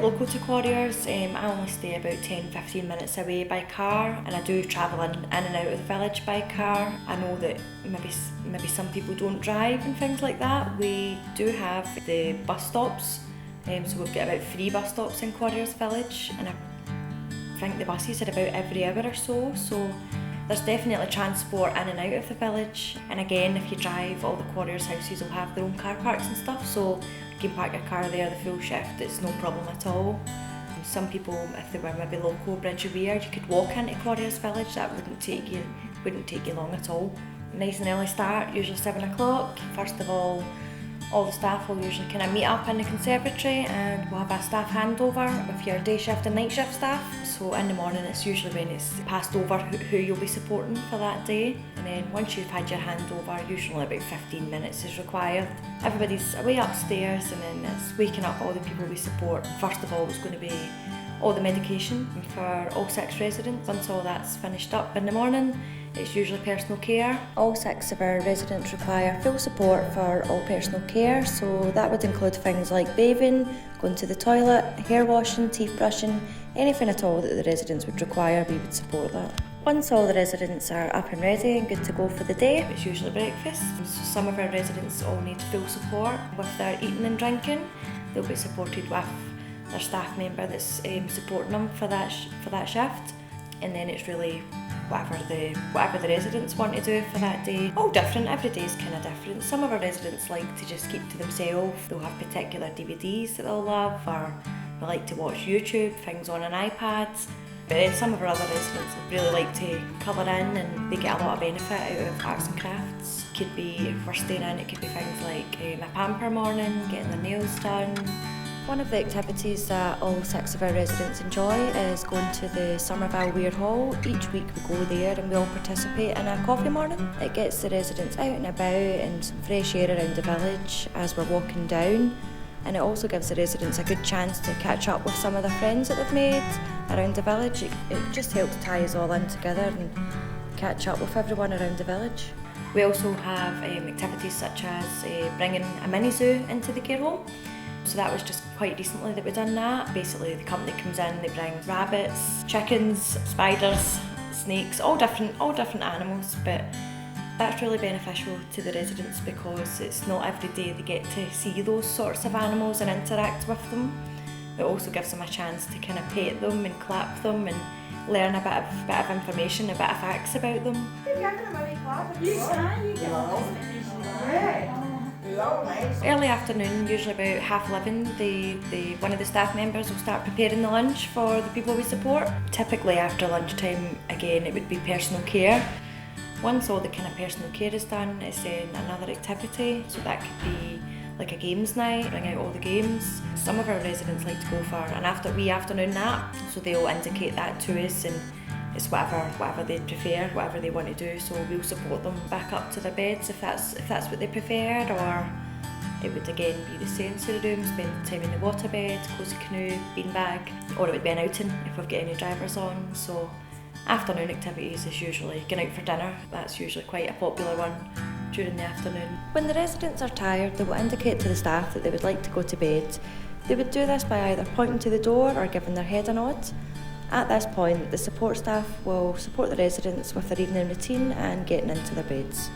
local to Quarriers. I only stay about 10-15 minutes away by car, and I do travel in and out of the village by car. I know that maybe some people don't drive and things like that. We do have the bus stops, so we've got about 3 bus stops in Quarriers Village, and I think the buses are about every hour or so. So there's definitely transport in and out of the village. And again, if you drive, all the Quarriers houses will have their own car parks and stuff, so you can park your car there the full shift, it's no problem at all. Some people, if they were maybe local, Bridge of Weir, you could walk into Quarriers Village, that wouldn't take you long at all. Nice and early start, usually 7 o'clock. First of all the staff will usually kind of meet up in the conservatory, and we'll have a staff handover with your day shift and night shift staff. So in the morning it's usually when it's passed over who you'll be supporting for that day, and then once you've had your handover, usually about 15 minutes is required. Everybody's away upstairs, and then it's waking up all the people we support. First of all, it's going to be all the medication for all 6 residents. Once all that's finished up in the morning, it's usually personal care. All 6 of our residents require full support for all personal care, so that would include things like bathing, going to the toilet, hair washing, teeth brushing, anything at all that the residents would require, we would support that. Once all the residents are up and ready and good to go for the day, it's usually breakfast. So some of our residents all need full support with their eating and drinking. They'll be supported with their staff member that's supporting them for that shift, and then it's really whatever the residents want to do for that day. All different, every day is kind of different. Some of our residents like to just keep to themselves. They'll have particular DVDs that they'll love, or they like to watch YouTube, things on an iPad. But some of our other residents really like to colour in, and they get a lot of benefit out of arts and crafts. Could be, if we're staying in, it could be things like a pamper morning, getting their nails done. One of the activities that all 6 of our residents enjoy is going to the Somerville Weir Hall. Each week we go there and we all participate in a coffee morning. It gets the residents out and about and some fresh air around the village as we're walking down, and it also gives the residents a good chance to catch up with some of their friends that they've made around the village. It just helps tie us all in together and catch up with everyone around the village. We also have activities such as bringing a mini zoo into the care home. So that was just quite recently that we've done that. Basically the company comes in, they bring rabbits, chickens, spiders, snakes, all different animals, but that's really beneficial to the residents because it's not every day they get to see those sorts of animals and interact with them. It also gives them a chance to kind of pet them and clap them and learn a bit of information, a bit of facts about them. Early afternoon, usually about 11:30, one of the staff members will start preparing the lunch for the people we support. Typically after lunchtime, again, it would be personal care. Once all the kind of personal care is done, it's then another activity. So that could be like a games night, bring out all the games. Some of our residents like to go for an afternoon nap, so they'll indicate that to us, and it's whatever they prefer, whatever they want to do. So we'll support them back up to their beds if that's what they preferred, or it would again be the sensory room, spend time in the waterbed, cosy canoe, beanbag, or it would be an outing if we've got any drivers on. So afternoon activities is usually going out for dinner. That's usually quite a popular one during the afternoon. When the residents are tired, they will indicate to the staff that they would like to go to bed. They would do this by either pointing to the door or giving their head a nod. At this point, the support staff will support the residents with their evening routine and getting into their beds.